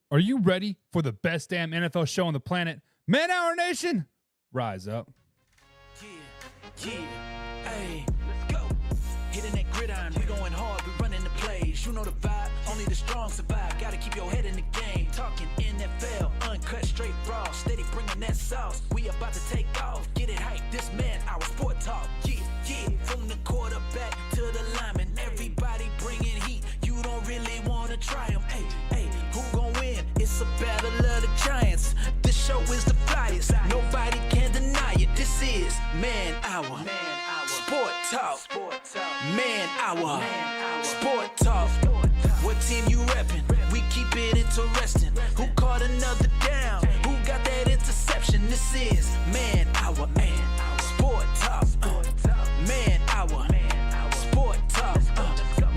Are you ready for the best damn NFL show on the planet? Man Hour Nation, rise up. Yeah, hey, let's go. Hitting that gridiron, we going hard, we running the plays. You know the vibe, only the strong survive. Gotta keep your head in the game. Talking NFL, uncut, straight raw, steady bringing that sauce. We about to take off, get it hype. This man, our sport talk. Yeah, from the quarterback to the lineman, everybody bringing heat. You don't really wanna try them. Hey, who gon' win? It's a battle of the giants. This show is the flyest. Nobody can deny it. This is Man Hour. Sport Talk. Man Hour. Sport Talk. What team you reppin'? We keep it interesting. Who caught another down? Who got that interception? This is Man Hour. Sport Talk. Man Hour. Sport Talk.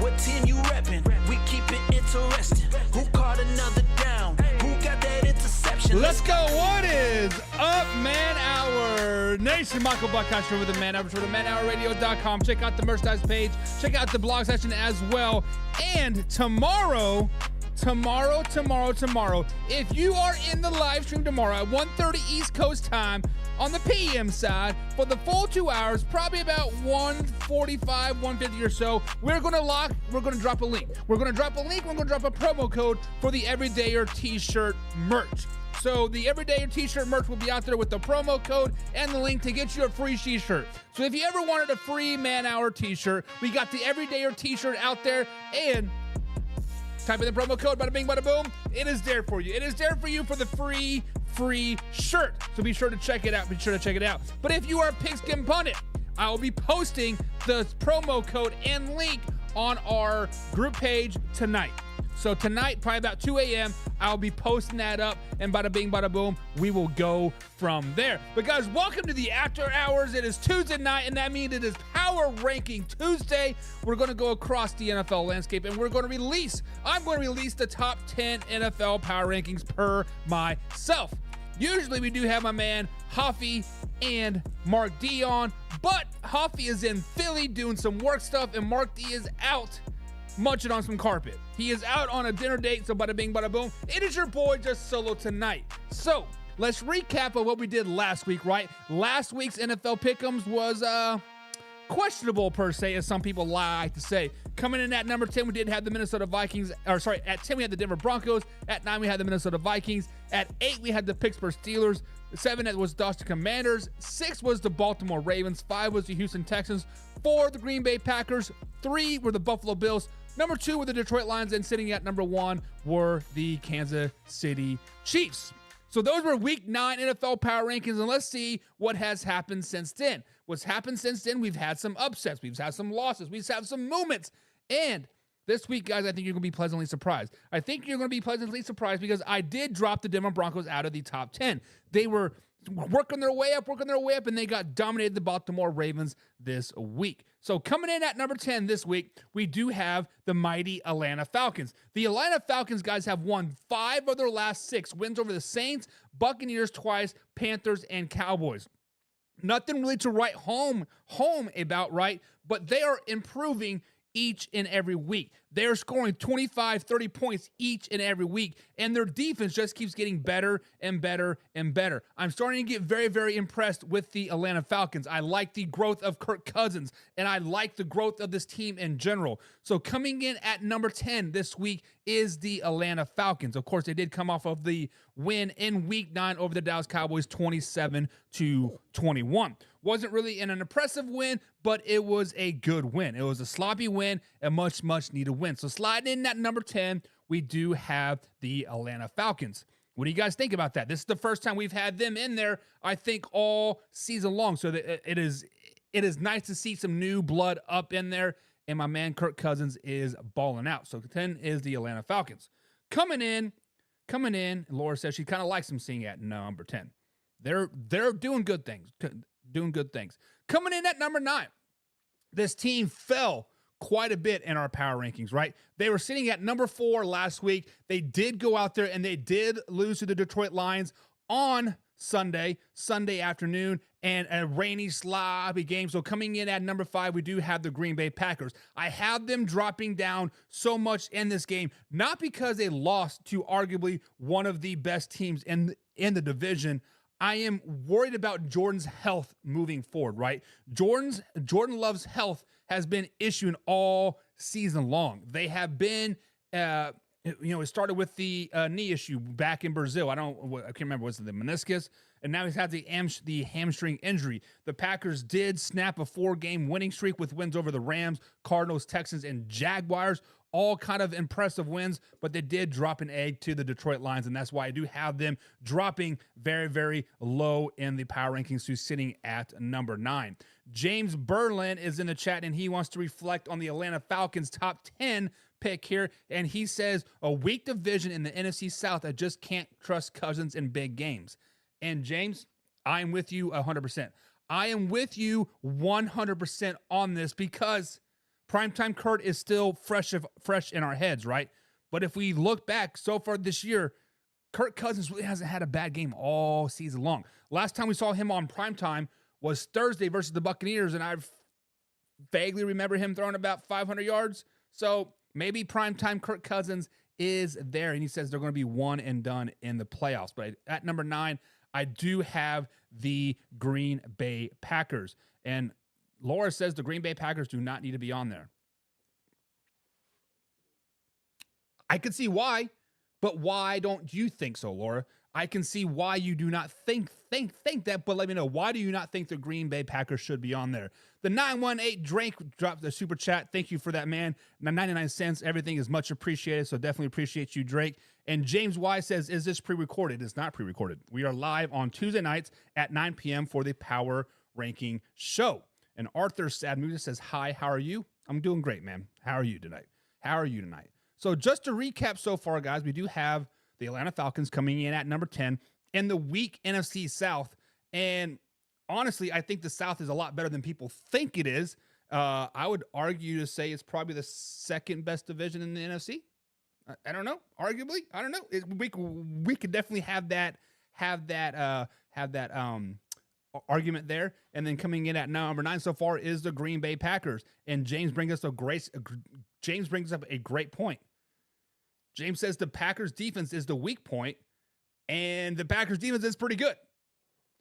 What team you reppin'? We keep it interesting. Who caught another down? Who got that interception? Let's go. What is up, Man Hour Nation? Michael Buckhouse with the Man Hour for the manhourradio.com. Check out the merchandise page. Check out the blog section as well. And tomorrow, if you are in the live stream tomorrow at 1:30 East Coast time on the PM side for the full 2 hours, probably about 1:45, 1:50 or so, we're going to drop a link. We're going to drop a promo code for the Everydayer t-shirt merch. So the Everydayer t-shirt merch will be out there with the promo code and the link to get you a free t-shirt. So if you ever wanted a free Man Hour t-shirt, we got the Everydayer t-shirt out there, and type in the promo code, bada bing, bada boom. It is there for you. It is there for you for the free shirt. So be sure to check it out. But if you are a Pigskin Pundit, I will be posting the promo code and link on our group page tonight. So tonight, probably about 2 a.m., I'll be posting that up, and bada bing, bada boom, we will go from there. But guys, welcome to the After Hours. It is Tuesday night, and that means it is Power Ranking Tuesday. We're going to go across the NFL landscape, and I'm going to release the top 10 NFL power rankings per myself. Usually we do have my man Huffy and Mark D on, but Huffy is in Philly doing some work stuff, and Mark D is out munching on some carpet. He is out on a dinner date, so bada bing, bada boom. It is your boy just solo tonight. So let's recap of what we did last week, right? Last week's NFL Pick'ems was questionable per se, as some people like to say. Coming in at number 10, we did have the Minnesota Vikings. At 10, we had the Denver Broncos. At 9, we had the Minnesota Vikings. At 8, we had the Pittsburgh Steelers. 7, it was the Washington Commanders. 6 was the Baltimore Ravens. 5 was the Houston Texans. 4, the Green Bay Packers. 3 were the Buffalo Bills. Number 2 were the Detroit Lions, and sitting at number 1 were the Kansas City Chiefs. So those were Week 9 NFL Power Rankings, and let's see what has happened since then. What's happened since then, we've had some upsets, we've had some losses, we've had some movements, and this week, guys, I think you're going to be pleasantly surprised. Because I did drop the Denver Broncos out of the top 10. They were working their way up, and they got dominated the Baltimore Ravens this week. So coming in at number 10 this week, we do have the mighty Atlanta Falcons. The Atlanta Falcons, guys, have won 5 of their last 6 wins over the Saints, Buccaneers twice, Panthers, and Cowboys. Nothing really to write home about, right? But they are improving each and every week. They're scoring 25, 30 points each and every week, and their defense just keeps getting better and better and better. I'm starting to get very, very impressed with the Atlanta Falcons. I like the growth of Kirk Cousins, and I like the growth of this team in general. So coming in at number 10 this week is the Atlanta Falcons. Of course, they did come off of the win in Week 9 over the Dallas Cowboys, 27-21. Wasn't really an impressive win, but it was a good win. It was a sloppy win, a much, much needed win. So sliding in at number 10, we do have the Atlanta Falcons. What do you guys think about that? This is the first time we've had them in there, I think, all season long. So it is nice to see some new blood up in there, and my man Kirk Cousins is balling out. So 10 is the Atlanta Falcons. Coming in, Laura says she kind of likes them seeing at number 10. They're doing good things. Coming in at number 9, this team fell quite a bit in our power rankings, right? They were sitting at number 4 last week. They did go out there and they did lose to the Detroit Lions on Sunday afternoon and a rainy, sloppy game. So coming in at number 5, we do have the Green Bay Packers. I have them dropping down so much in this game, not because they lost to arguably one of the best teams in the division. I am worried about Jordan's health moving forward, right? Jordan Love's health has been issuing all season long. They have been, it started with the knee issue back in Brazil. I can't remember, was it the meniscus? And now he's had the hamstring injury. The Packers did snap a 4-game winning streak with wins over the Rams, Cardinals, Texans, and Jaguars. All kind of impressive wins, but they did drop an egg to the Detroit Lions, and that's why I do have them dropping very, very low in the power rankings, to sitting at number 9. James Berlin is in the chat, and he wants to reflect on the Atlanta Falcons top 10 pick here, and he says, a weak division in the NFC South. I just can't trust Cousins in big games. And James, I'm with you 100%. I am with you 100% on this, because Primetime Kurt is still fresh in our heads, right? But if we look back so far this year, Kirk Cousins really hasn't had a bad game all season long. Last time we saw him on primetime was Thursday versus the Buccaneers, and I vaguely remember him throwing about 500 yards. So maybe primetime Kirk Cousins is there, and he says they're going to be one and done in the playoffs. But at number 9, I do have the Green Bay Packers. And Laura says the Green Bay Packers do not need to be on there. I could see why, but why don't you think so, Laura? I can see why you do not think that, but let me know, why do you not think the Green Bay Packers should be on there? The 918 Drake dropped the super chat. Thank you for that, man. 99 cents. Everything is much appreciated, so definitely appreciate you, Drake. And James Y says, is this pre-recorded? It's not pre-recorded. We are live on Tuesday nights at 9 p.m. for the Power Ranking Show. And Arthur Sadmuda says, hi, how are you? I'm doing great, man. How are you tonight? So just to recap so far, guys, we do have the Atlanta Falcons coming in at number 10 in the weak NFC South. And honestly, I think the South is a lot better than people think it is. I would argue to say it's probably the second best division in the NFC. I don't know. Arguably, I don't know. We could definitely have that argument there. And then coming in at number 9 so far is the Green Bay Packers. And James brings up a great point. James says the Packers defense is the weak point, and the Packers defense is pretty good.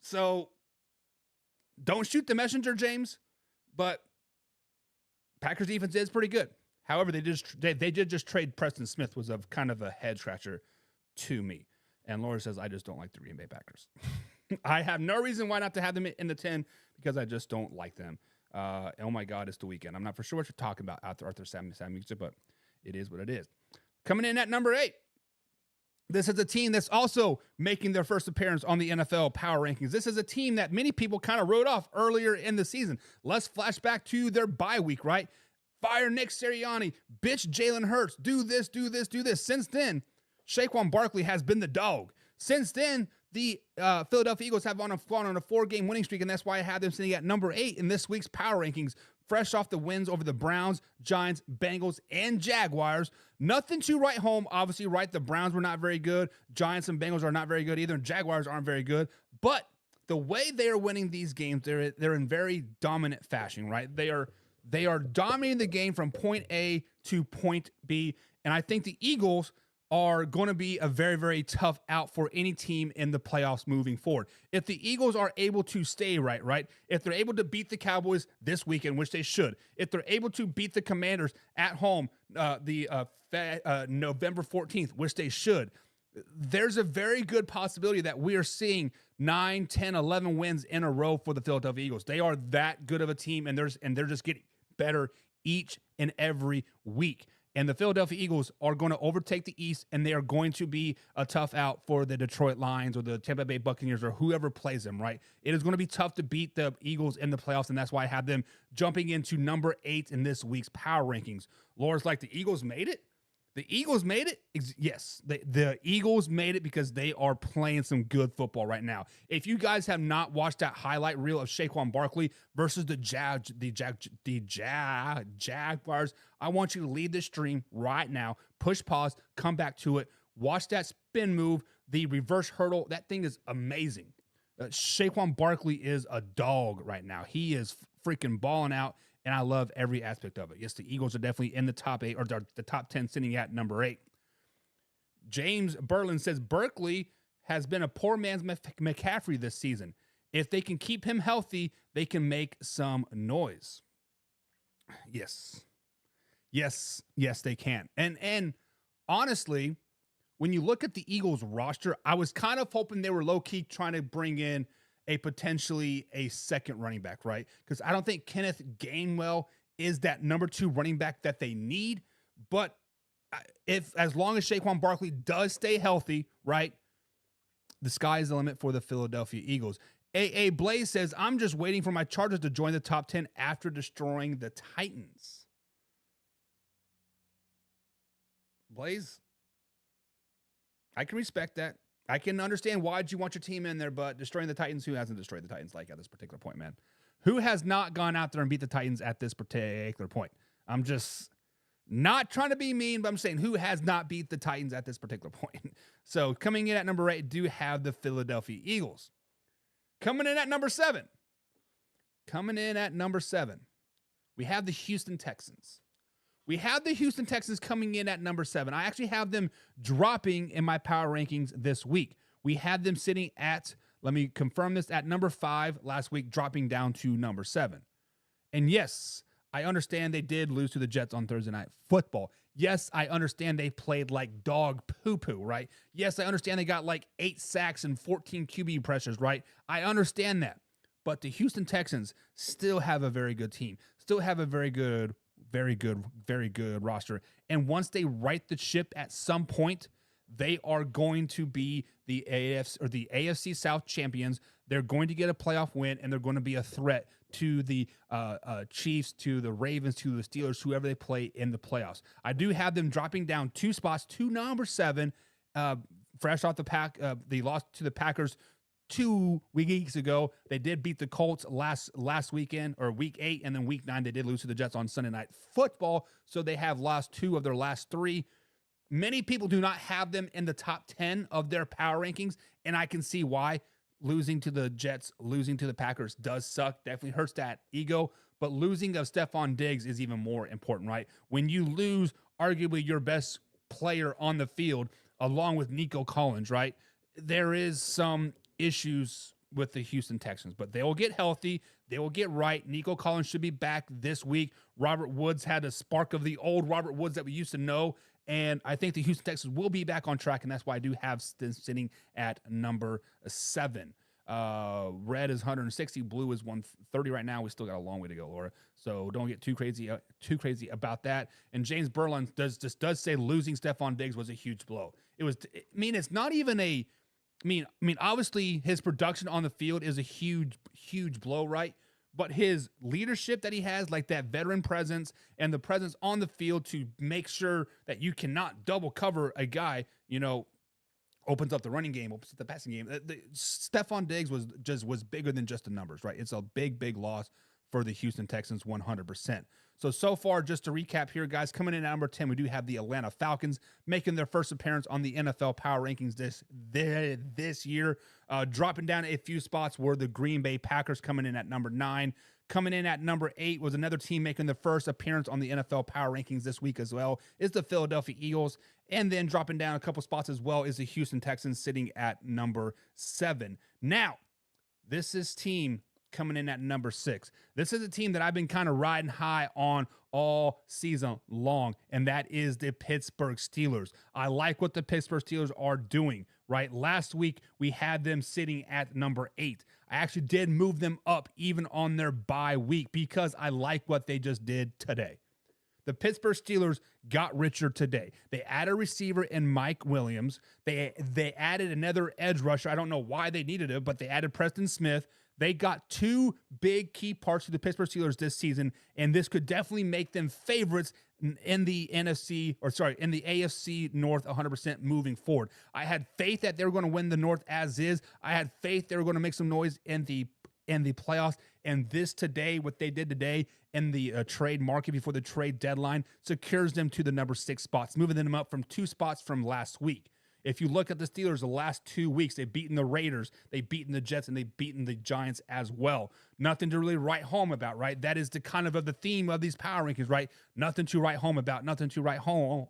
So don't shoot the messenger, James, but Packers defense is pretty good. However, they did just trade Preston Smith, was of kind of a head scratcher to me. And Laura says, I just don't like the Green Bay Packers. I have no reason why not to have them in the 10, because I just don't like them. Oh my God, it's the weekend. I'm not for sure what you're talking about, Arthur Sam Music, but it is what it is. Coming in at number 8, this is a team that's also making their first appearance on the NFL Power Rankings. This is a team that many people kind of wrote off earlier in the season. Let's flash back to their bye week, right? Fire Nick Sirianni, bitch Jalen Hurts, do this. Since then, Saquon Barkley has been the dog. Since then, the Philadelphia Eagles have gone on a 4-game winning streak, and that's why I have them sitting at number 8 in this week's Power Rankings, fresh off the wins over the Browns, Giants, Bengals, and Jaguars. Nothing to write home, obviously, right? The Browns were not very good. Giants and Bengals are not very good either, and Jaguars aren't very good. But the way they are winning these games, they're in very dominant fashion, right? They are dominating the game from point A to point B, and I think the Eagles are going to be a very, very tough out for any team in the playoffs moving forward. If the Eagles are able to stay right? If they're able to beat the Cowboys this weekend, which they should, if they're able to beat the Commanders at home November 14th, which they should, there's a very good possibility that we are seeing 9, 10, 11 wins in a row for the Philadelphia Eagles. They are that good of a team, and they're just getting better each and every week. And the Philadelphia Eagles are going to overtake the East, and they are going to be a tough out for the Detroit Lions or the Tampa Bay Buccaneers or whoever plays them, right? It is going to be tough to beat the Eagles in the playoffs, and that's why I have them jumping into number 8 in this week's Power Rankings. Laura's like, the Eagles made it? The Eagles made it? Yes, the Eagles made it because they are playing some good football right now. If you guys have not watched that highlight reel of Saquon Barkley versus the Jaguars, I want you to leave this stream right now. Push pause, come back to it, watch that spin move, the reverse hurdle. That thing is amazing. Saquon Barkley is a dog right now. He is freaking balling out, and I love every aspect of it. Yes, the Eagles are definitely in the top 8, or the top 10, sitting at number 8. James Berlin says Barkley has been a poor man's McCaffrey this season. If they can keep him healthy, they can make some noise. Yes, they can. And honestly, when you look at the Eagles roster, I was kind of hoping they were low-key trying to bring in potentially a second running back, right? Because I don't think Kenneth Gainwell is that number 2 running back that they need. But as long as Saquon Barkley does stay healthy, right, the sky is the limit for the Philadelphia Eagles. A Blaze says, I'm just waiting for my Chargers to join the top 10 after destroying the Titans. Blaze, I can respect that. I can understand why you want your team in there, but destroying the Titans, who hasn't destroyed the Titans like at this particular point, man? Who has not gone out there and beat the Titans at this particular point? I'm just not trying to be mean, but I'm saying who has not beat the Titans at this particular point? So coming in at number 8, do have the Philadelphia Eagles. Coming in at number 7. We have the Houston Texans. Coming in at number 7. I actually have them dropping in my power rankings this week. We had them sitting at, let me confirm this, at number 5 last week, dropping down to number 7. And yes, I understand they did lose to the Jets on Thursday Night Football. Yes, I understand they played like dog poo-poo, right? Yes, I understand they got like 8 sacks and 14 QB pressures, right? I understand that. But the Houston Texans still have a very good team, still have a very good roster. And once they right the ship at some point, they are going to be the AFC South champions. They're going to get a playoff win, and they're going to be a threat to the Chiefs, to the Ravens, to the Steelers, whoever they play in the playoffs. I do have them dropping down 2 spots to number 7, fresh off the pack. They lost to the Packers 2 weeks ago. They did beat the Colts last weekend, or week 8, and then week 9 they did lose to the Jets on Sunday Night Football. So they have lost 2 of their last 3. Many people do not have them in the top 10 of their power rankings, and I can see why. Losing to the Jets, losing to the Packers does suck. Definitely hurts that ego. But losing of Stephon Diggs is even more important, right? When you lose arguably your best player on the field, along with Nico Collins, right? There is some issues with the Houston Texans, but they will get healthy. They will get right. Nico Collins should be back this week. Robert Woods had a spark of the old Robert Woods that we used to know. And I think the Houston Texans will be back on track, and that's why I do have them sitting at number 7. Red is 160, blue is 130 right now. We still got a long way to go, Laura. So don't get too crazy about that. And James Berlin does say losing Stephon Diggs was a huge blow. It's not even a. Obviously his production on the field is a huge blow, right? But his leadership that he has, like that veteran presence and the presence on the field to make sure that you cannot double cover a guy, opens up the running game, opens up the passing game. Stephon Diggs was bigger than just the numbers, right? It's a big loss for the Houston Texans, 100%. So far, just to recap here, guys, coming in at number 10, we do have the Atlanta Falcons making their first appearance on the NFL Power Rankings this year. Dropping down a few spots were the Green Bay Packers, coming in at number 9. Coming in at number 8 was another team making their first appearance on the NFL Power Rankings this week as well, is the Philadelphia Eagles. And then dropping down a couple spots as well is the Houston Texans, sitting at number 7. Now, this is team coming in at number 6. This is a team that I've been kind of riding high on all season long, and that is the Pittsburgh Steelers. I like what the Pittsburgh Steelers are doing, right? Last week, we had them sitting at number 8. I actually did move them up even on their bye week because I like what they just did today. The Pittsburgh Steelers got richer today. They added a receiver in Mike Williams. They added another edge rusher. I don't know why they needed it, but they added Preston Smith. They got 2 big key parts to the Pittsburgh Steelers this season, and this could definitely make them favorites in the AFC North 100% moving forward. I had faith that they were going to win the North as is. I had faith they were going to make some noise in the playoffs, and this today, what they did today in the trade market before the trade deadline, secures them to the number 6 spots, moving them up from 2 spots from last week. If you look at the Steelers the last 2 weeks, they've beaten the Raiders, they've beaten the Jets, and they've beaten the Giants as well. Nothing to really write home about, right? That is the kind of the theme of these power rankings, right? Nothing to write home about, nothing to write home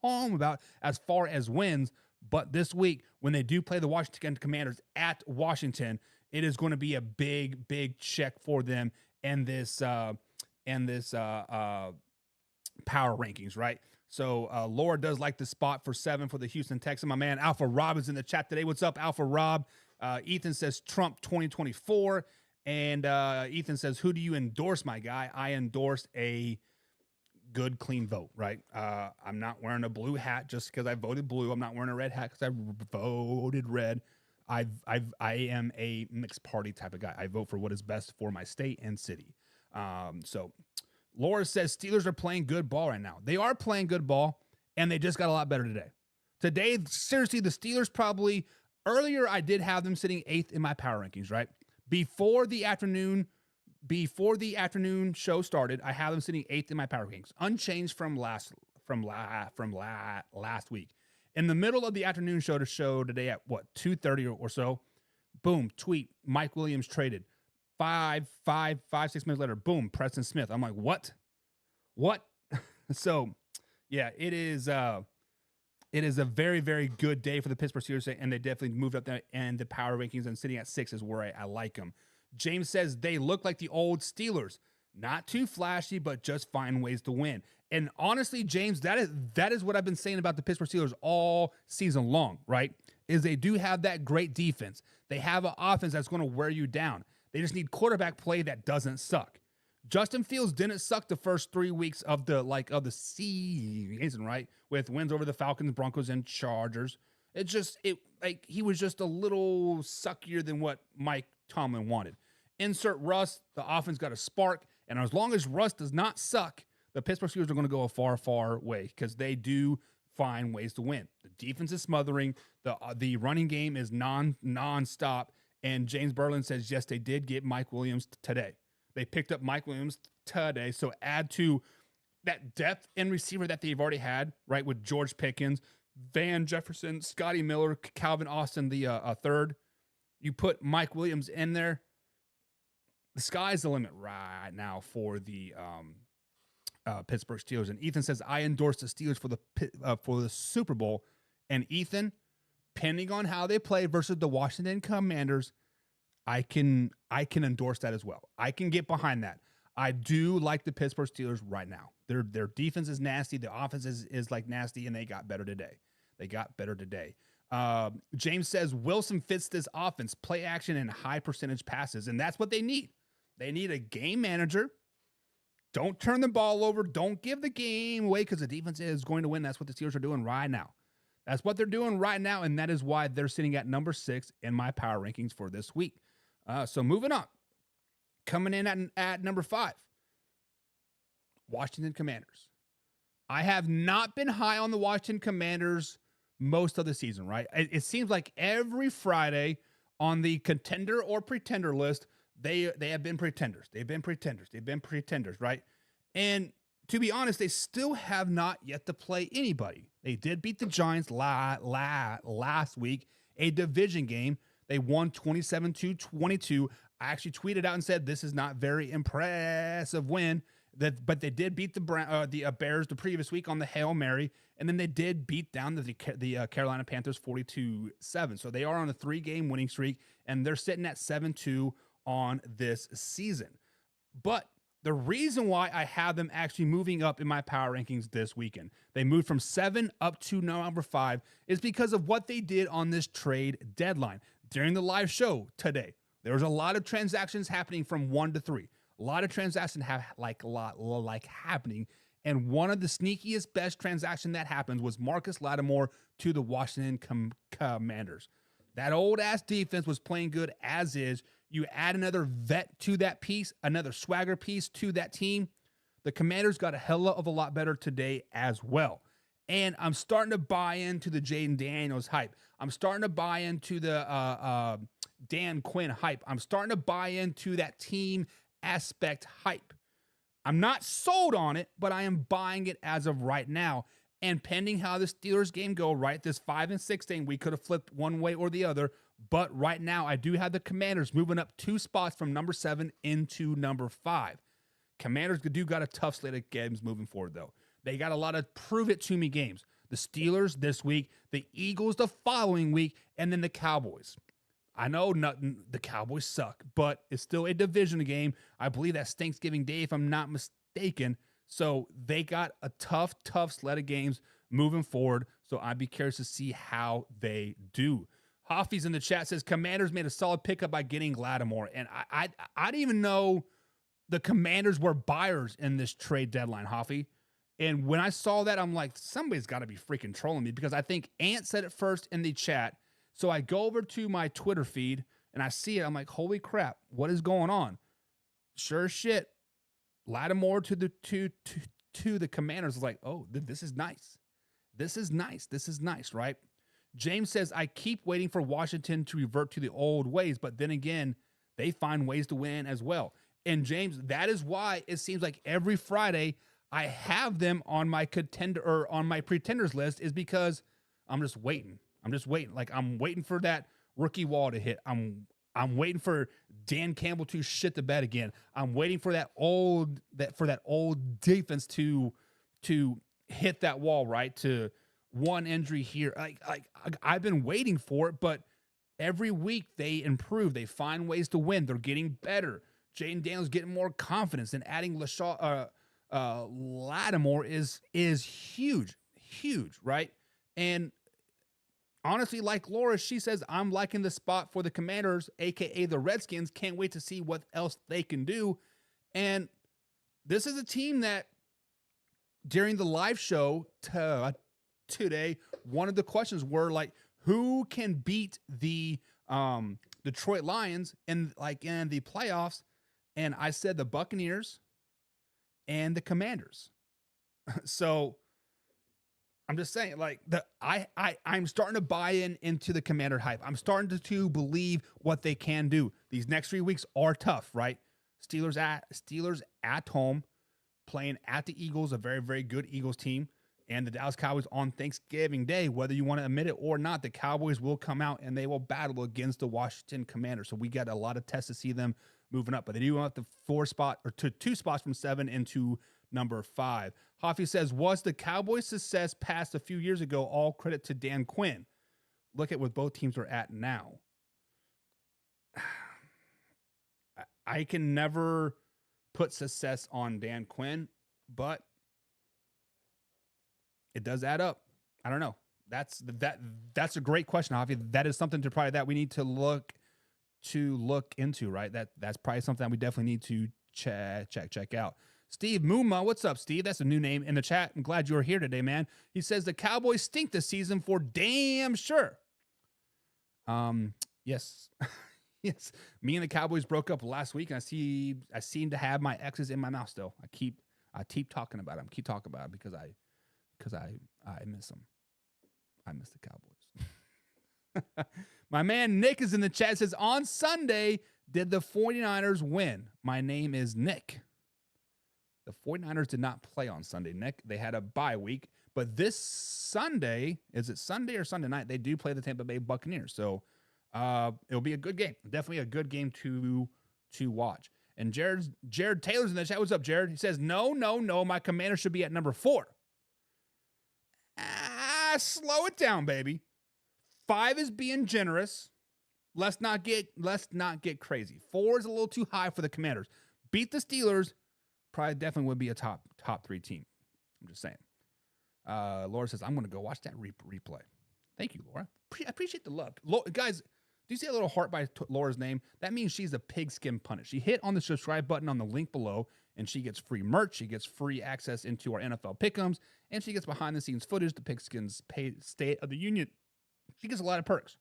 about as far as wins. But this week, when they do play the Washington Commanders at Washington, it is going to be a big, big check for them and this power rankings, right? So Laura does like the spot for 7 for the Houston Texans. My man Alpha Rob is in the chat today. What's up, Alpha Rob? Ethan says Trump 2024. And Ethan says, who do you endorse, my guy? I endorse a good, clean vote, right? I'm not wearing a blue hat just because I voted blue. I'm not wearing a red hat because I voted red. I am a mixed party type of guy. I vote for what is best for my state and city. So Laura says Steelers are playing good ball right now. They are playing good ball, and they just got a lot better today. Today, seriously, the Steelers probably, earlier I did have them sitting 8th in my power rankings, right? Before the afternoon show started, I have them sitting 8th in my power rankings, unchanged from last week. In the middle of the afternoon show today at 2:30 or so, boom, tweet, Mike Williams traded. 6 minutes later, boom, Preston Smith. I'm like, what? So, yeah, it is a very, very good day for the Pittsburgh Steelers, and they definitely moved up there and the power rankings, and sitting at 6 is where I like them. James says they look like the old Steelers. Not too flashy, but just find ways to win. And honestly, James, that is what I've been saying about the Pittsburgh Steelers all season long, right? Is they do have that great defense. They have an offense that's going to wear you down. They just need quarterback play that doesn't suck. Justin Fields didn't suck the first 3 weeks of the season, right? With wins over the Falcons, Broncos, and Chargers. He was just a little suckier than what Mike Tomlin wanted. Insert Russ, the offense got a spark, and as long as Russ does not suck, the Pittsburgh Steelers are going to go a far, far way because they do find ways to win. The defense is smothering. The running game is non-stop. And James Berlin says, yes, they did get Mike Williams today. They picked up Mike Williams today. So add to that depth in receiver that they've already had, right, with George Pickens, Van Jefferson, Scotty Miller, Calvin Austin, the third. You put Mike Williams in there. The sky's the limit right now for the Pittsburgh Steelers. And Ethan says, I endorse the Steelers for the Super Bowl. And Ethan, depending on how they play versus the Washington Commanders, I can endorse that as well. I can get behind that. I do like the Pittsburgh Steelers right now. Their defense is nasty. The offense is like nasty, and they got better today. James says Wilson fits this offense, play action and high percentage passes, and that's what they need. They need a game manager. Don't turn the ball over. Don't give the game away because the defense is going to win. That's what the Steelers are doing right now. That's what they're doing right now, and that is why they're sitting at number 6 in my power rankings for this week. So moving on. Coming in at number 5, Washington Commanders. I have not been high on the Washington Commanders most of the season, right? It seems like every Friday on the contender or pretender list, they have been pretenders. They've been pretenders, right? And to be honest, they still have not yet to play anybody. They did beat the Giants last week, a division game. They won 27-22. I actually tweeted out and said this is not very impressive win. But they did beat the Bears the previous week on the Hail Mary, and then they did beat down the Carolina Panthers 42-7. So they are on a 3-game winning streak, and they're sitting at 7-2 on this season. But the reason why I have them actually moving up in my power rankings this weekend, they moved from 7 up to number 5, is because of what they did on this trade deadline. During the live show today, there was a lot of transactions happening from 1 to 3. A lot of transactions happening, and one of the sneakiest, best transaction that happens was Marcus Lattimore to the Washington Commanders. That old-ass defense was playing good as is. You add another vet to that piece, another swagger piece to that team. The Commanders got a hell of a lot better today as well. And I'm starting to buy into the Jaden Daniels hype. I'm starting to buy into the Dan Quinn hype. I'm starting to buy into that team aspect hype. I'm not sold on it, but I am buying it as of right now. And pending how the Steelers game go, right, this 5-6 thing, we could have flipped one way or the other. But right now, I do have the Commanders moving up 2 spots from number 7 into number 5. Commanders do got a tough slate of games moving forward, though. They got a lot of prove-it-to-me games. The Steelers this week, the Eagles the following week, and then the Cowboys. I know the Cowboys suck, but it's still a division game. I believe that's Thanksgiving Day, if I'm not mistaken. So they got a tough slate of games moving forward. So I'd be curious to see how they do. Hoffy's in the chat says Commanders made a solid pickup by getting Lattimore. And I didn't even know the Commanders were buyers in this trade deadline, Hoffy. And when I saw that, I'm like, somebody's got to be freaking trolling me, because I think Ant said it first in the chat. So I go over to my Twitter feed and I see it. I'm like, holy crap, what is going on? Sure as shit, Lattimore to the Commanders is like, oh, this is nice. This is nice, right? James says, I keep waiting for Washington to revert to the old ways, but then again, they find ways to win as well. And James, that is why it seems like every Friday I have them on my contender or on my pretenders list, is because I'm just waiting. Like, I'm waiting for that rookie wall to hit. I'm waiting for Dan Campbell to shit the bed again. I'm waiting for that old defense to hit that wall, right? To one injury here. Like I've been waiting for it, but every week they improve. They find ways to win. They're getting better. Jaden Daniels getting more confidence, and adding Lattimore is huge, right? And honestly, like Laura, she says, I'm liking the spot for the Commanders, aka the Redskins. Can't wait to see what else they can do. And this is a team that during the live show today, one of the questions were like, who can beat the Detroit Lions in the playoffs? And I said the Buccaneers and the Commanders. So I'm just saying, like, I'm starting to buy into the Commander hype. I'm starting to believe what they can do. These next 3 weeks are tough, right? Steelers at home, playing at the Eagles, a very, very good Eagles team, and the Dallas Cowboys on Thanksgiving Day. Whether you want to admit it or not, the Cowboys will come out and they will battle against the Washington Commanders. So we got a lot of tests to see them moving up, but they do want the 2 spots from 7 into number 5. Hoffy says, was the Cowboys' success past a few years ago all credit to Dan Quinn? Look at what both teams are at now. I can never put success on Dan Quinn, but it does add up. I don't know. That's a great question, Hoffy. That is something that we need to look into, right? That's probably something that we definitely need to check out. Steve Muma, what's up, Steve? That's a new name in the chat. I'm glad you're here today, man. He says the Cowboys stink this season for damn sure. Yes. Yes. Me and the Cowboys broke up last week, and I seem to have my X's in my mouth still. I keep talking about them. Keep talking about them because I miss them. I miss the Cowboys. My man Nick is in the chat. Says, on Sunday, did the 49ers win? My name is Nick. The 49ers did not play on Sunday, Nick. They had a bye week. But this Sunday, is it Sunday or Sunday night? They do play the Tampa Bay Buccaneers. So it'll be a good game. Definitely a good game to watch. And Jared Taylor's in the chat. What's up, Jared? He says, no. My Commander should be at number 4. Slow it down, baby. 5 is being generous. Let's not get crazy. 4 is a little too high for the Commanders. Beat the Steelers, probably definitely would be a top 3 team. I'm just saying. Laura says, I'm going to go watch that replay. Thank you, Laura. I appreciate the love. Guys, do you see a little heart by Laura's name? That means she's a pigskin pundit. She hit on the subscribe button on the link below, and she gets free merch. She gets free access into our NFL pick'ems, and she gets behind-the-scenes footage, the Pigskins State of the Union. She gets a lot of perks.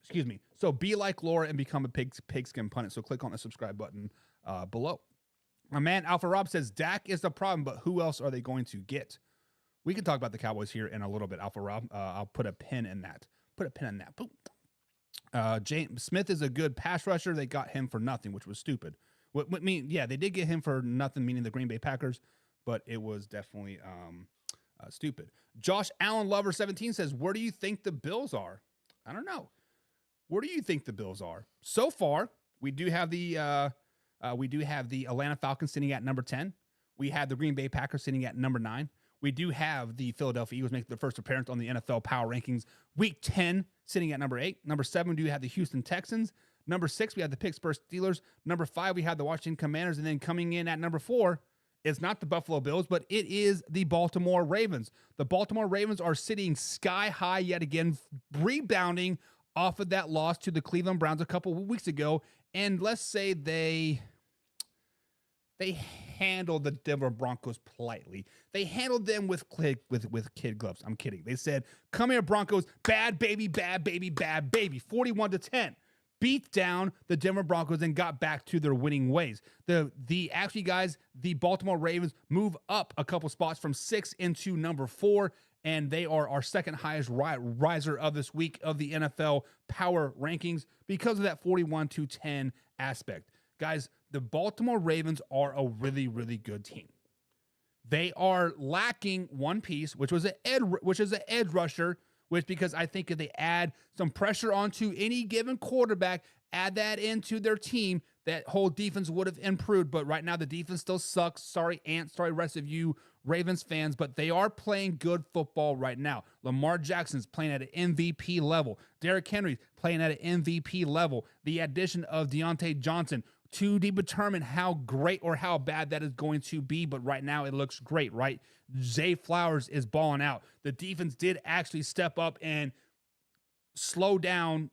Excuse me. So be like Laura and become a pigskin pundit. So click on the subscribe button below. My man Alpha Rob says, Dak is the problem, but who else are they going to get? We can talk about the Cowboys here in a little bit, Alpha Rob. I'll put a pin in that. Boom. James Smith is a good pass rusher. They got him for nothing, which was stupid. They did get him for nothing, meaning the Green Bay Packers. but it was definitely stupid. Josh Allen Lover 17 says, where do you think the Bills are? I don't know. Where do you think the Bills are? So far, we do have the Atlanta Falcons sitting at number 10. We have the Green Bay Packers sitting at number 9. We do have the Philadelphia Eagles making their first appearance on the NFL Power Rankings. Week 10 sitting at number 8. Number 7, we do have the Houston Texans. Number 6, we have the Pittsburgh Steelers. Number 5, we have the Washington Commanders. And then coming in at number 4, it's not the Buffalo Bills, but it is the Baltimore Ravens. The Baltimore Ravens are sitting sky high yet again, rebounding off of that loss to the Cleveland Browns a couple of weeks ago. And let's say they handled the Denver Broncos politely. They handled them with kid gloves. I'm kidding. They said, come here, Broncos, bad baby, bad baby, bad baby, 41-10. Beat down the Denver Broncos and got back to their winning ways. Actually, guys, the Baltimore Ravens move up a couple spots from 6 into number 4, and they are our second highest riser of this week of the NFL Power Rankings because of that 41-10 aspect. Guys, the Baltimore Ravens are a really, really good team. They are lacking one piece, which is an edge rusher, which because I think if they add some pressure onto any given quarterback, add that into their team, that whole defense would have improved. But right now the defense still sucks. Sorry, Ant. Sorry, rest of you Ravens fans, but they are playing good football right now. Lamar Jackson's playing at an MVP level. Derrick Henry's playing at an MVP level. The addition of Deontay Johnson to determine how great or how bad that is going to be, but right now it looks great, right? Zay Flowers is balling out. The defense did actually step up and shut down,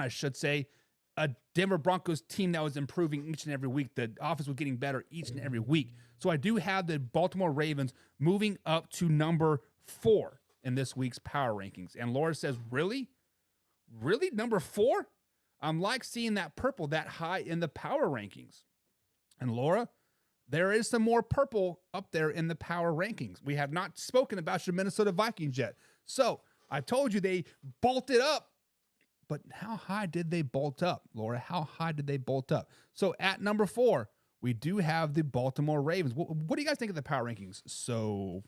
I should say, a Denver Broncos team that was improving each and every week. The offense was getting better each and every week. So I do have the Baltimore Ravens moving up to number 4 in this week's Power Rankings. And Laura says, really? Really? Number 4? I'm like seeing that purple that high in the Power Rankings. And Laura, there is some more purple up there in the Power Rankings. We have not spoken about your Minnesota Vikings yet. So I told you they bolted up, but how high did they bolt up, Laura? How high did they bolt up? So at number 4, we do have the Baltimore Ravens. What do you guys think of the Power Rankings so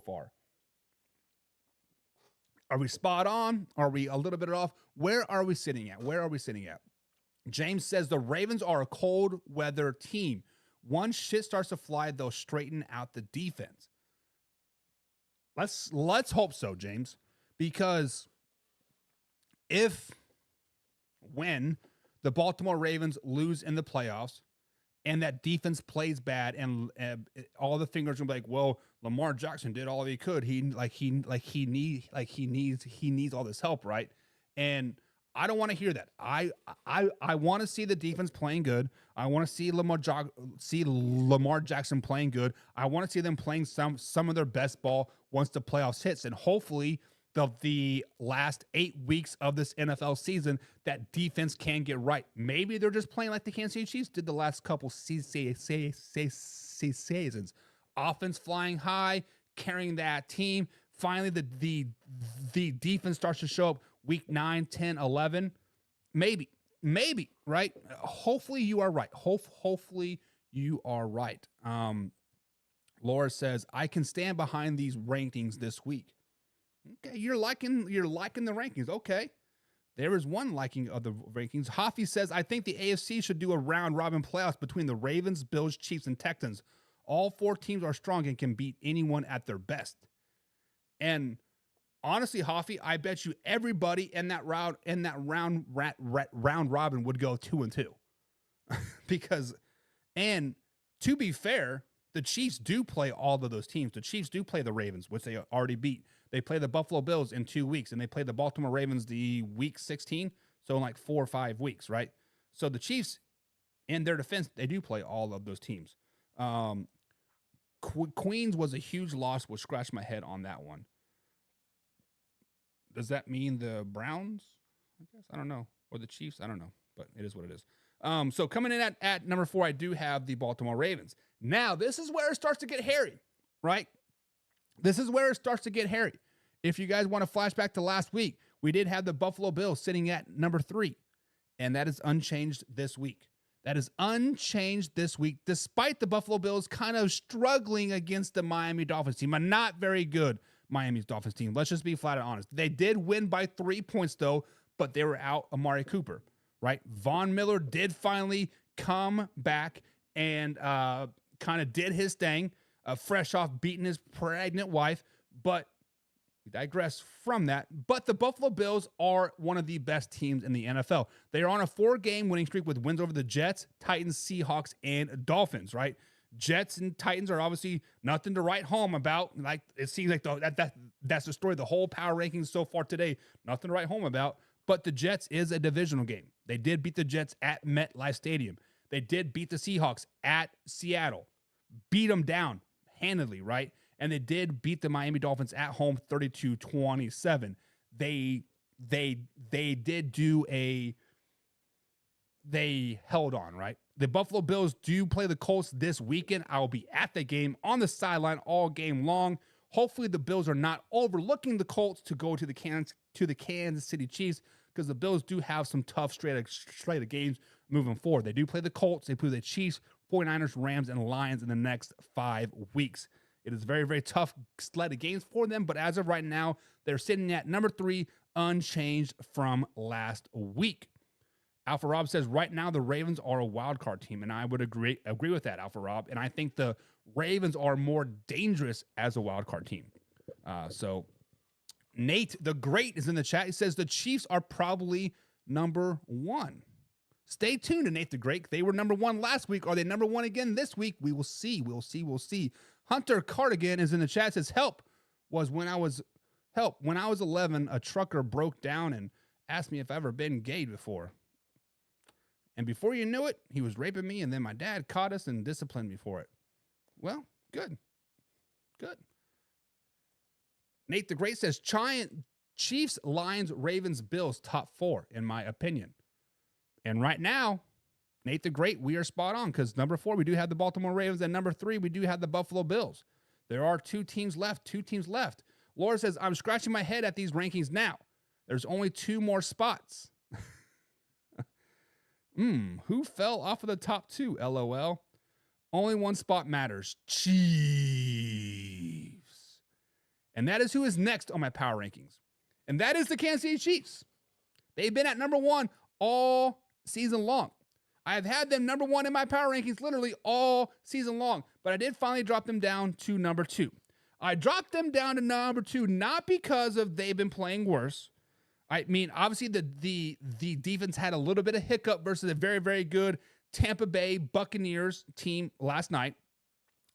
far? Are we spot on? Are we a little bit off? Where are we sitting at? James says the Ravens are a cold weather team. Once shit starts to fly, they'll straighten out the defense. Let's hope so, James. Because when the Baltimore Ravens lose in the playoffs and that defense plays bad and all the fingers will be like, well, Lamar Jackson did all he could. He needs all this help, right? And I don't want to hear that. I want to see the defense playing good. I want to see Lamar Jackson playing good. I want to see them playing some of their best ball once the playoffs hits, and hopefully the last 8 weeks of this NFL season, that defense can get right. Maybe they're just playing like the Kansas City Chiefs did the last couple seasons. Offense flying high, carrying that team. Finally, the defense starts to show up week 9, 10, 11. Maybe, right? Hopefully you are right. Hopefully you are right. Laura says, I can stand behind these rankings this week. Okay, you're liking the rankings. Okay. There is one liking of the rankings. Hoffy says, I think the AFC should do a round robin playoffs between the Ravens, Bills, Chiefs, and Texans. All 4 teams are strong and can beat anyone at their best. And honestly, Hoffy, I bet you everybody in that round robin would go 2-2. Because, and to be fair, the Chiefs do play all of those teams. The Chiefs do play the Ravens, which they already beat. They play the Buffalo Bills in 2 weeks, and they play the Baltimore Ravens the week 16, so in like 4 or 5 weeks, right? So the Chiefs, in their defense, they do play all of those teams. Queens was a huge loss, which scratched my head on that one. Does that mean the Browns? I guess. I don't know. Or the Chiefs? I don't know, but it is what it is. So coming in at number 4, I do have the Baltimore Ravens. Now, this is where it starts to get hairy, right? This is where it starts to get hairy. If you guys want to flash back to last week, we did have the Buffalo Bills sitting at number 3, and that is unchanged this week. That is unchanged this week, despite the Buffalo Bills kind of struggling against the Miami Dolphins team. A not very good Miami Dolphins team. Let's just be flat out honest. They did win by 3 points, though, but they were out Amari Cooper, right? Von Miller did finally come back and kind of did his thing, fresh off beating his pregnant wife, but we digress from that. But the Buffalo Bills are one of the best teams in the NFL. They are on a 4-game winning streak with wins over the Jets, Titans, Seahawks, and Dolphins, right? Jets and Titans are obviously nothing to write home about. Like, it seems like that's the story of the whole power rankings so far today. Nothing to write home about. But the Jets is a divisional game. They did beat the Jets at MetLife Stadium. They did beat the Seahawks at Seattle. Beat them down handedly, right? And they did beat the Miami Dolphins at home 32-27. They held on, right? The Buffalo Bills do play the Colts this weekend. I will be at the game on the sideline all game long. Hopefully the Bills are not overlooking the Colts to go to the Kansas City Chiefs, because the Bills do have some tough straight of games moving forward. They do play the Colts. They play the Chiefs, 49ers, Rams, and Lions in the next 5 weeks. It is a very, very tough slate of games for them, but as of right now, they're sitting at number 3, unchanged from last week. Alpha Rob says right now the Ravens are a wild card team, and I would agree with that, Alpha Rob. And I think the Ravens are more dangerous as a wild card team. So Nate the Great is in the chat. He says the Chiefs are probably number 1. Stay tuned to Nate the Great. They were number 1 last week. Are they number 1 again this week? We will see. We'll see. Hunter Cardigan is in the chat. Says help. When I was 11, a trucker broke down and asked me if I've ever been gay before. And before you knew it, he was raping me, and then my dad caught us and disciplined me for it. Well, good. Nate the Great says Chiefs, Lions, Ravens, Bills, top 4, in my opinion. And right now, Nate the Great, we are spot on, because number 4, we do have the Baltimore Ravens, and number 3, we do have the Buffalo Bills. There are 2 teams left. Laura says, I'm scratching my head at these rankings now. There's only 2 more spots. Who fell off of the top 2? LOL. Only 1 spot matters. Chiefs. And that is who is next on my power rankings. And that is the Kansas City Chiefs. They've been at number 1 all season long. I have had them number 1 in my power rankings literally all season long, but I did finally drop them down to number 2. I dropped them down to number 2 not because of they've been playing worse. I mean, obviously the defense had a little bit of hiccup versus a very, very good Tampa Bay Buccaneers team last night.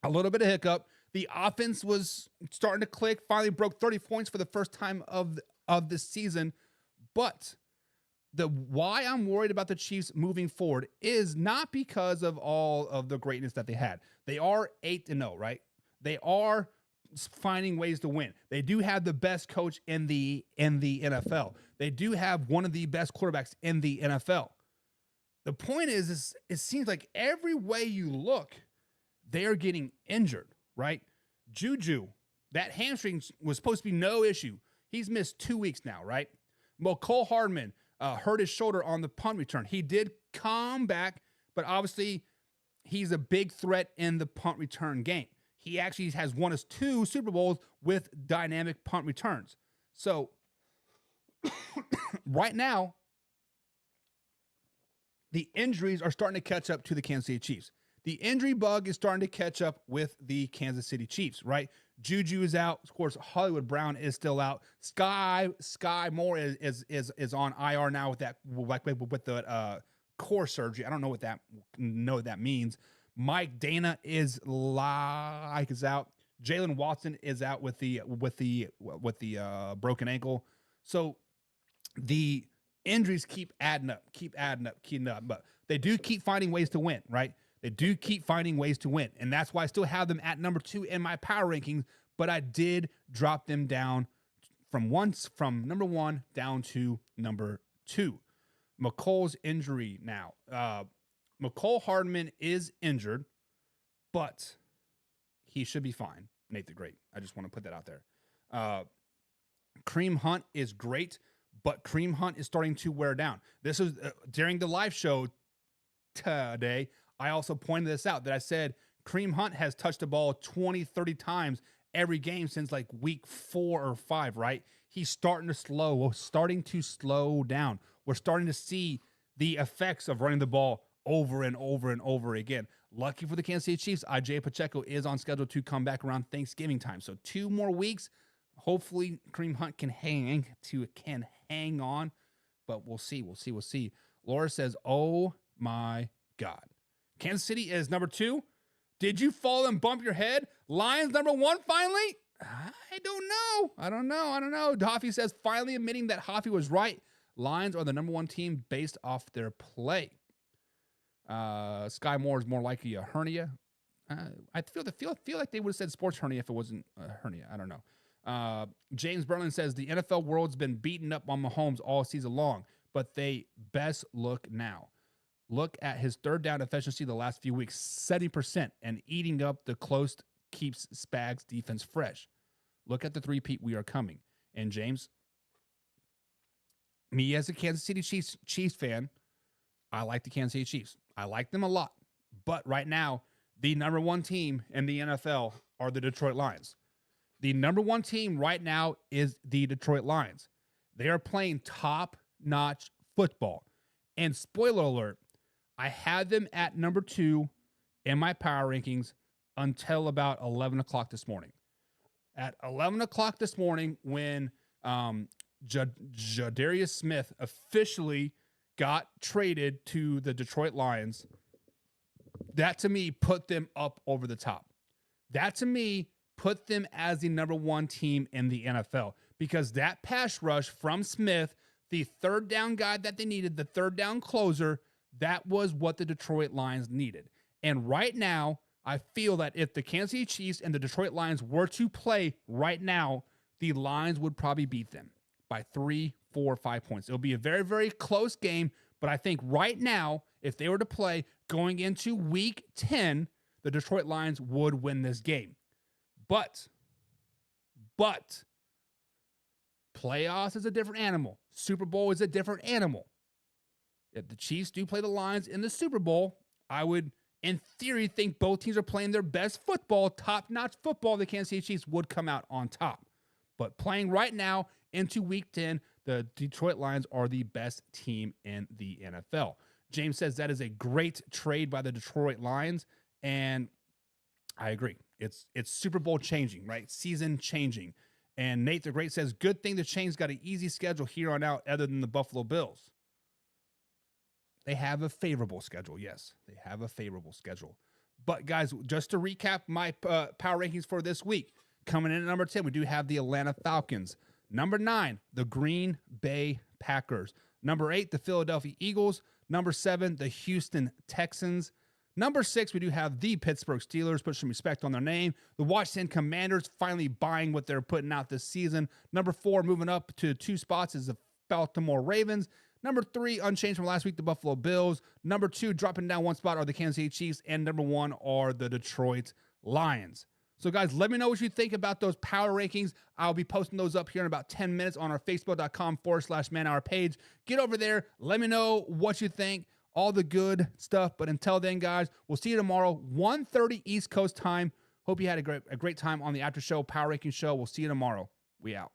A little bit of hiccup. The offense was starting to click, finally broke 30 points for the first time of this season. But why I'm worried about the Chiefs moving forward is not because of all of the greatness that they had. They are 8-0, right? They are finding ways to win. They do have the best coach in the NFL. They do have one of the best quarterbacks in the NFL. The point is it seems like every way you look, they're getting injured, right? Juju, that hamstring was supposed to be no issue. He's missed 2 weeks now, right? Mecole Hardman hurt his shoulder on the punt return. He did come back, but obviously he's a big threat in the punt return game. He actually has won us 2 Super Bowls with dynamic punt returns. So right now, the injuries are starting to catch up to the Kansas City Chiefs. The injury bug is starting to catch up with the Kansas City Chiefs, right? Juju is out. Of course, Hollywood Brown is still out. Sky Moore is on IR now with the core surgery. I don't know what that means. Mike Dana is out. Jalen Watson is out with the broken ankle. So the injuries keep adding up. But they do keep finding ways to win, right? They do keep finding ways to win. And that's why I still have them at number 2 in my power rankings, but I did drop them down from number 1 down to number 2. Mecole's injury now. Mecole Hardman is injured, but he should be fine. Nate the Great. I just want to put that out there. Kareem Hunt is great, but Kareem Hunt is starting to wear down. This is during the live show. today, I also pointed this out that I said Kareem Hunt has touched the ball 20, 30 times every game since like week 4 or 5, right? He's starting to slow down. We're starting to see the effects of running the ball over and over and over again. Lucky for the Kansas City Chiefs, Isaiah Pacheco is on schedule to come back around Thanksgiving time. So 2 more weeks. Hopefully Kareem Hunt can hang on, but we'll see. Laura says, "Oh my God. Kansas City is number 2. Did you fall and bump your head? Lions number 1 finally? I don't know. Hoffy says, finally admitting that Hoffy was right. Lions are the number 1 team based off their play. Sky Moore is more likely a hernia. I feel like they would have said sports hernia if it wasn't a hernia. I don't know. James Berlin says the NFL world's been beaten up on Mahomes all season long, but they best look now. Look at his third down efficiency the last few weeks, 70%, and eating up the close keeps Spags defense fresh. Look at the three-peat we are coming." And James, me as a Kansas City Chiefs fan, I like the Kansas City Chiefs. I like them a lot. But right now, the number 1 team in the NFL are the Detroit Lions. The number 1 team right now is the Detroit Lions. They are playing top-notch football. And spoiler alert, I had them at number 2 in my power rankings until about 11 o'clock this morning. At 11 o'clock this morning, when Jadarius Smith officially got traded to the Detroit Lions, that to me put them up over the top. That to me put them as the number 1 team in the NFL, because that pass rush from Smith, the third down guy that they needed, the third down closer, that was what the Detroit Lions needed. And right now, I feel that if the Kansas City Chiefs and the Detroit Lions were to play right now, the Lions would probably beat them by 3, 4, 5 points. It'll be a very, very close game, but I think right now, if they were to play going into week 10, the Detroit Lions would win this game. But playoffs is a different animal. Super Bowl is a different animal. If the Chiefs do play the Lions in the Super Bowl, I would, in theory, think both teams are playing their best football, top-notch football. The Kansas City Chiefs would come out on top. But playing right now into week 10, the Detroit Lions are the best team in the NFL. James says that is a great trade by the Detroit Lions, and I agree. It's Super Bowl changing, right? Season changing. And Nate the Great says, good thing the Chains got an easy schedule here on out other than the Buffalo Bills. They have a favorable schedule. Yes, they have a favorable schedule. But guys, just to recap my power rankings for this week, coming in at number 10, we do have the Atlanta Falcons. Number 9, the Green Bay Packers. Number 8, the Philadelphia Eagles. Number 7, the Houston Texans. Number 6, we do have the Pittsburgh Steelers. Put some respect on their name. The Washington Commanders finally buying what they're putting out this season. Number 4, moving up to 2 spots, is the Baltimore Ravens. Number 3, unchanged from last week, the Buffalo Bills. Number 2, dropping down 1 spot, are the Kansas City Chiefs. And number 1 are the Detroit Lions. So guys, let me know what you think about those power rankings. I'll be posting those up here in about 10 minutes on our facebook.com/man-hour page. Get over there. Let me know what you think. All the good stuff. But until then, guys, we'll see you tomorrow, 1:30 East Coast time. Hope you had a great time on the after show, power ranking show. We'll see you tomorrow. We out.